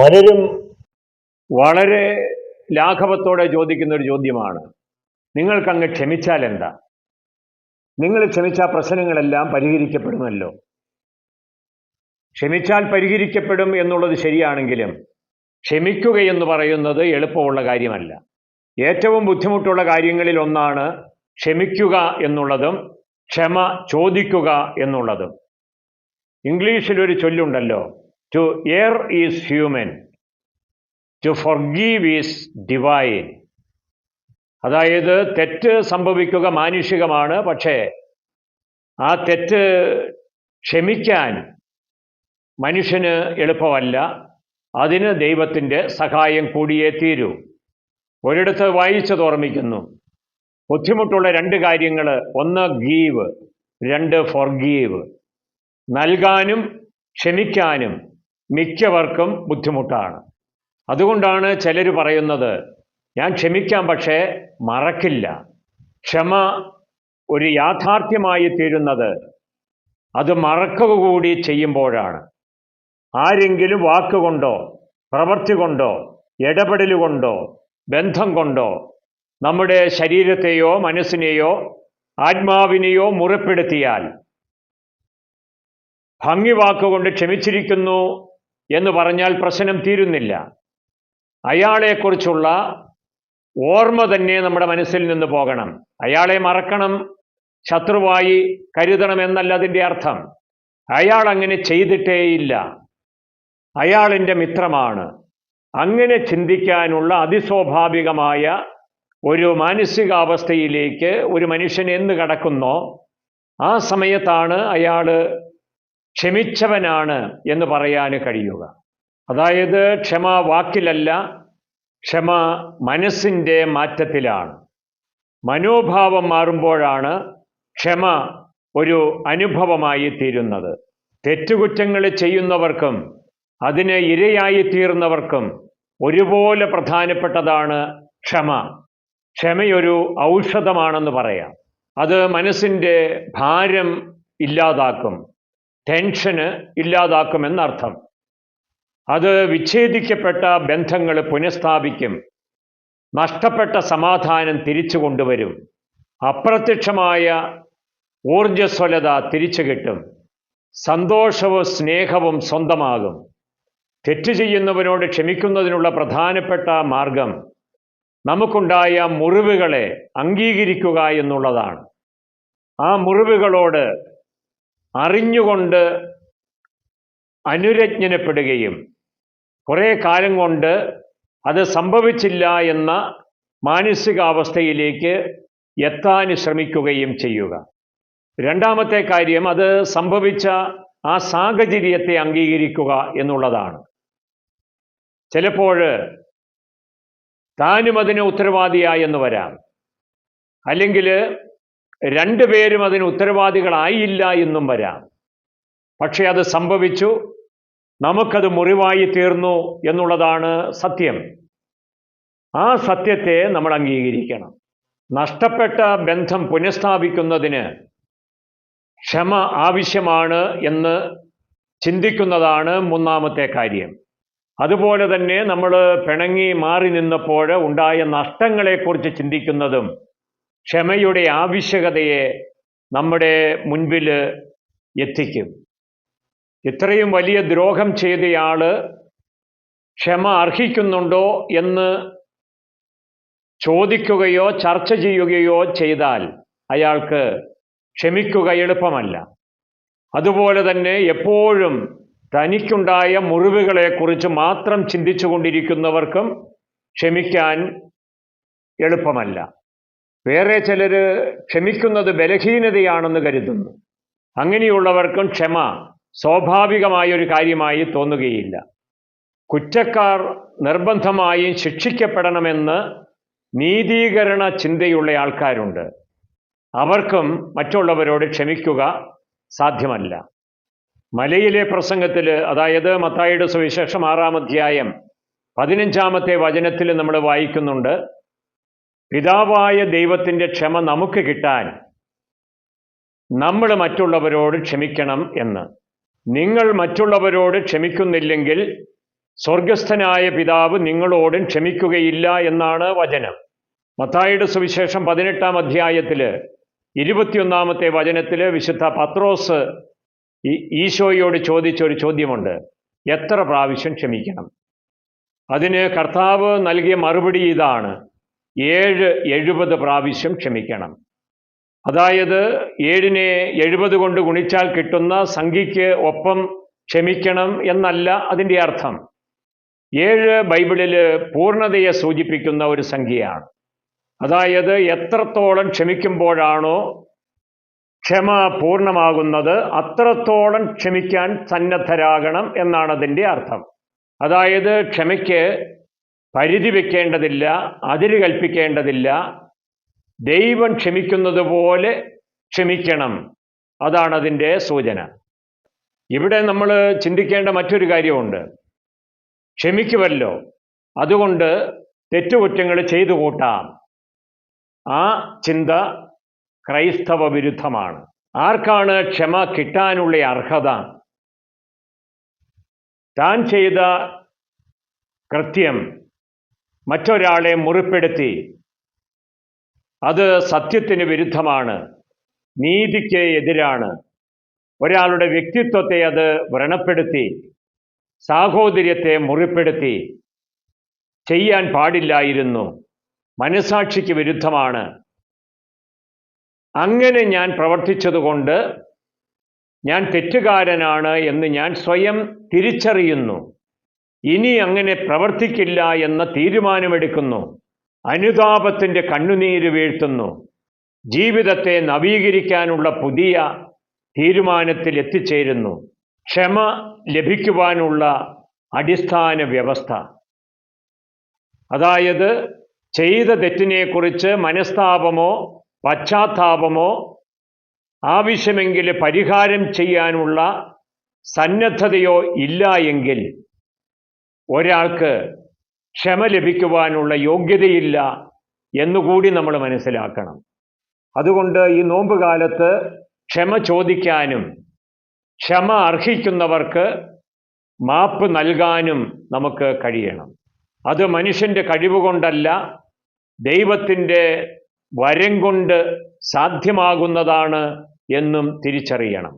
പലരും വളരെ ലാഘവത്തോടെ ചോദിക്കുന്ന ഒരു ചോദ്യമാണ്, നിങ്ങൾക്കങ്ങ് ക്ഷമിച്ചാൽ എന്താ? നിങ്ങൾ ക്ഷമിച്ച പ്രശ്നങ്ങളെല്ലാം പരിഹരിക്കപ്പെടുമല്ലോ. ക്ഷമിച്ചാൽ പരിഹരിക്കപ്പെടും എന്നുള്ളത് ശരിയാണെങ്കിലും ക്ഷമിക്കുകയെന്ന് പറയുന്നത് എളുപ്പമുള്ള കാര്യമല്ല. ഏറ്റവും ബുദ്ധിമുട്ടുള്ള കാര്യങ്ങളിൽ ഒന്നാണ് ക്ഷമിക്കുക എന്നുള്ളതും ക്ഷമ ചോദിക്കുക എന്നുള്ളതും. ഇംഗ്ലീഷിലൊരു ചൊല്ലുണ്ടല്ലോ, to err is human, to forgive is divine. അതായത് തെറ്റ് സംഭവിക്കുക മാനുഷികമാണ്, പക്ഷേ ആ തെറ്റ് ക്ഷമിക്കാൻ മനുഷ്യന് എളുപ്പമല്ല. അതിന് ദൈവത്തിൻ്റെ സഹായം കൂടിയേ തീരൂ. ഒരിടത്ത് വായിച്ചത് ഓർമ്മിക്കുന്നു, ബുദ്ധിമുട്ടുള്ള രണ്ട് കാര്യങ്ങൾ, ഒന്ന് ഗീവ്, രണ്ട് ഫോർഗീവ്. നൽകാനും ക്ഷമിക്കാനും മിക്കവർക്കും ബുദ്ധിമുട്ടാണ്. അതുകൊണ്ടാണ് ചിലർ പറയുന്നത്, ഞാൻ ക്ഷമിക്കാം പക്ഷേ മറക്കില്ല. ക്ഷമ ഒരു യാഥാർത്ഥ്യമായി തീരുന്നത് അത് മറക്കുക കൂടി ചെയ്യുമ്പോഴാണ്. ആരെങ്കിലും വാക്കുകൊണ്ടോ പ്രവൃത്തി കൊണ്ടോ ഇടപെടലുകൊണ്ടോ ബന്ധം കൊണ്ടോ നമ്മുടെ ശരീരത്തെയോ മനസ്സിനെയോ ആത്മാവിനെയോ മുറിപ്പെടുത്തിയാൽ ഭംഗി വാക്കുകൊണ്ട് ക്ഷമിച്ചിരിക്കുന്നു എന്ന് പറഞ്ഞാൽ പ്രശ്നം തീരുന്നില്ല. അയാളെക്കുറിച്ചുള്ള ഓർമ്മ തന്നെ നമ്മുടെ മനസ്സിൽ നിന്ന് പോകണം. അയാളെ മറക്കണം, ശത്രുവായി കരുതണമെന്നല്ല അതിൻ്റെ അർത്ഥം. അയാൾ അങ്ങനെ ചെയ്തിട്ടേയില്ല, അയാൾ എൻ്റെ മിത്രമാണ്. അങ്ങനെ ചിന്തിക്കാനുള്ള അതിസ്വാഭാവികമായ ഒരു മാനസികാവസ്ഥയിലേക്ക് ഒരു മനുഷ്യൻ എന്ന് കടക്കുന്നോ ആ സമയത്താണ് അയാൾ ക്ഷമിച്ചവനാണ് എന്ന് പറയാൻ കഴിയുക. അതായത് ക്ഷമ വാക്കിലല്ല, ക്ഷമ മനസ്സിൻ്റെ മാറ്റത്തിലാണ്. മനോഭാവം മാറുമ്പോഴാണ് ക്ഷമ ഒരു അനുഭവമായി തീരുന്നത്. തെറ്റുകുറ്റങ്ങൾ ചെയ്യുന്നവർക്കും അതിന് ഇരയായി തീർന്നവർക്കും ഒരുപോലെ പ്രധാനപ്പെട്ടതാണ് ക്ഷമ. ക്ഷമയൊരു ഔഷധമാണെന്ന് പറയാം. അത് മനസ്സിൻ്റെ ഭാരം ഇല്ലാതാക്കും, ടെൻഷന് ഇല്ലാതാക്കുമെന്നർത്ഥം. അത് വിച്ഛേദിക്കപ്പെട്ട ബന്ധങ്ങൾ പുനഃസ്ഥാപിക്കും, നഷ്ടപ്പെട്ട സമാധാനം തിരിച്ചു കൊണ്ടുവരും, അപ്രത്യക്ഷമായ ഊർജ്ജസ്വലത തിരിച്ചു കിട്ടും, സന്തോഷവും സ്നേഹവും സ്വന്തമാകും. തെറ്റ് ചെയ്യുന്നവനോട് ക്ഷമിക്കുന്നതിനുള്ള പ്രധാനപ്പെട്ട മാർഗം നമുക്കുണ്ടായ മുറിവുകളെ അംഗീകരിക്കുക എന്നുള്ളതാണ്. ആ മുറിവുകളോട് അറിഞ്ഞുകൊണ്ട് അനുരജ്ഞനപ്പെടുകയും കുറേ കാലം കൊണ്ട് അത് സംഭവിച്ചില്ല എന്ന മാനസികാവസ്ഥയിലേക്ക് എത്താൻ ശ്രമിക്കുകയും ചെയ്യുക. രണ്ടാമത്തെ കാര്യം, അത് സംഭവിച്ച ആ സാഹചര്യത്തെ അംഗീകരിക്കുക എന്നുള്ളതാണ്. ചിലപ്പോൾ താനും അതിന് ഉത്തരവാദിയായെന്ന് വരാം, അല്ലെങ്കിൽ രണ്ടുപേരും അതിന് ഉത്തരവാദികളായില്ല എന്നും വരാം. പക്ഷെ അത് സംഭവിച്ചു, നമുക്കത് മുറിവായി തീർന്നു എന്നുള്ളതാണ് സത്യം. ആ സത്യത്തെ നമ്മൾ അംഗീകരിക്കണം. നഷ്ടപ്പെട്ട ബന്ധം പുനഃസ്ഥാപിക്കുന്നതിന് ക്ഷമ ആവശ്യമാണ് എന്ന് ചിന്തിക്കുന്നതാണ് മൂന്നാമത്തെ കാര്യം. അതുപോലെ തന്നെ നമ്മൾ പിണങ്ങി മാറി നിന്നപ്പോൾ ഉണ്ടായ നഷ്ടങ്ങളെക്കുറിച്ച് ചിന്തിക്കുന്നതും ക്ഷമയുടെ ആവശ്യകതയെ നമ്മുടെ മുൻപിൽ എത്തിക്കും. ഇത്രയും വലിയ ദ്രോഹം ചെയ്തയാൾ ക്ഷമ അർഹിക്കുന്നുണ്ടോ എന്ന് ചോദിക്കുകയോ ചർച്ച ചെയ്യുകയോ ചെയ്താൽ അയാൾക്ക് ക്ഷമിക്കുക എളുപ്പമല്ല. അതുപോലെ തന്നെ എപ്പോഴും തനിക്കുണ്ടായ മുറിവുകളെക്കുറിച്ച് മാത്രം ചിന്തിച്ചു കൊണ്ടിരിക്കുന്നവർക്കും ക്ഷമിക്കാൻ എളുപ്പമല്ല. വേറെ ചിലർ ക്ഷമിക്കുന്നത് ബലഹീനതയാണെന്ന് കരുതുന്നു. അങ്ങനെയുള്ളവർക്കും ക്ഷമ സ്വാഭാവികമായൊരു കാര്യമായി തോന്നുകയില്ല. കുറ്റക്കാർ നിർബന്ധമായും ശിക്ഷിക്കപ്പെടണമെന്ന് നീതീകരണ ചിന്തയുള്ള ആൾക്കാരുണ്ട്. അവർക്കും മറ്റുള്ളവരോട് ക്ഷമിക്കുക സാധ്യമല്ല. മലയിലെ പ്രസംഗത്തിൽ, അതായത് മത്തായിയുടെ സുവിശേഷം 6-ാം അധ്യായം 15-ാമത്തെ വചനത്തിൽ നമ്മൾ വായിക്കുന്നുണ്ട്, പിതാവായ ദൈവത്തിൻ്റെ ക്ഷമ നമുക്ക് കിട്ടാൻ നമ്മൾ മറ്റുള്ളവരോട് ക്ഷമിക്കണം എന്ന്. നിങ്ങൾ മറ്റുള്ളവരോട് ക്ഷമിക്കുന്നില്ലെങ്കിൽ സ്വർഗസ്ഥനായ പിതാവ് നിങ്ങളോടും ക്ഷമിക്കുകയില്ല എന്നാണ് വചനം. മത്തായിയുടെ സുവിശേഷം 18-ാം അധ്യായത്തിൽ 21-ാമത്തെ വചനത്തിൽ വിശുദ്ധ പത്രോസ് ഈശോയോട് ചോദിച്ചൊരു ചോദ്യമുണ്ട്: എത്ര പ്രാവശ്യം ക്ഷമിക്കണം? അതിന് കർത്താവ് നൽകിയ മറുപടി ഇതാണ്: 70 പ്രാവശ്യം ക്ഷമിക്കണം. അതായത് 7നെ 70 കൊണ്ട് ഗുണിച്ചാൽ കിട്ടുന്ന സംഖ്യയ്ക്ക് ഒപ്പം ക്ഷമിക്കണം എന്നല്ല അതിൻ്റെ അർത്ഥം. 7 ബൈബിളിൽ പൂർണ്ണതയെ സൂചിപ്പിക്കുന്ന ഒരു സംഖ്യയാണ്. അതായത് എത്രത്തോളം ക്ഷമിക്കുമ്പോഴാണോ ക്ഷമ പൂർണ്ണമാകുന്നത് അത്രത്തോളം ക്ഷമിക്കാൻ സന്നദ്ധരാകണം എന്നാണ് അതിൻ്റെ അർത്ഥം. അതായത് ക്ഷമയ്ക്ക് പരിധി വെക്കേണ്ടതില്ല, അതിര് കൽപ്പിക്കേണ്ടതില്ല. ദൈവം ക്ഷമിക്കുന്നത് പോലെ ക്ഷമിക്കണം, അതാണ് അതിൻ്റെ സൂചന. ഇവിടെ നമ്മൾ ചിന്തിക്കേണ്ട മറ്റൊരു കാര്യമുണ്ട്. ക്ഷമിക്കുമല്ലോ, അതുകൊണ്ട് തെറ്റുകുറ്റങ്ങൾ ചെയ്തു കൂട്ടാം. ആ ചിന്ത ക്രൈസ്തവ വിരുദ്ധമാണ്. ആർക്കാണ് ക്ഷമ കിട്ടാനുള്ള അർഹത? താൻ ചെയ്ത കൃത്യം മറ്റൊരാളെ മുറിപ്പെടുത്തി, അത് സത്യത്തിന് വിരുദ്ധമാണ്, നീതിക്ക് എതിരാണ്, ഒരാളുടെ വ്യക്തിത്വത്തെ അത് വ്രണപ്പെടുത്തി, സാഹോദര്യത്തെ മുറിപ്പെടുത്തി, ചെയ്യാൻ പാടില്ലായിരുന്നു, മനസാക്ഷിക്ക് വിരുദ്ധമാണ്. അങ്ങനെ ഞാൻ പ്രവർത്തിച്ചതുകൊണ്ട് ഞാൻ തെറ്റുകാരനാണ് എന്ന് ഞാൻ സ്വയം തിരിച്ചറിയുന്നു. ഇനി അങ്ങനെ പ്രവർത്തിക്കില്ല എന്ന തീരുമാനമെടുക്കുന്നു. അനുതാപത്തിൻ്റെ കണ്ണുനീര് വീഴ്ത്തുന്നു. ജീവിതത്തെ നവീകരിക്കാനുള്ള പുതിയ തീരുമാനത്തിൽ എത്തിച്ചേരുന്നു. ക്ഷമ ലഭിക്കുവാനുള്ള അടിസ്ഥാന വ്യവസ്ഥ, അതായത് ചെയ്ത തെറ്റിനെക്കുറിച്ച് മനസ്താപമോ പശ്ചാത്താപമോ ആവശ്യമെങ്കിൽ പരിഹാരം ചെയ്യാനുള്ള സന്നദ്ധതയോ ഇല്ല എങ്കിൽ ഒരാൾക്ക് ക്ഷമ ലഭിക്കുവാനുള്ള യോഗ്യതയില്ല എന്നുകൂടി നമ്മൾ മനസ്സിലാക്കണം. അതുകൊണ്ട് ഈ നോമ്പ് കാലത്ത് ക്ഷമ ചോദിക്കാനും ക്ഷമ അർഹിക്കുന്നവർക്ക് മാപ്പ് നൽകാനും നമുക്ക് കഴിയണം. അത് മനുഷ്യൻ്റെ കഴിവുകൊണ്ടല്ല, ദൈവത്തിൻ്റെ വരം കൊണ്ട് സാധ്യമാകുന്നതാണ് എന്നും തിരിച്ചറിയണം.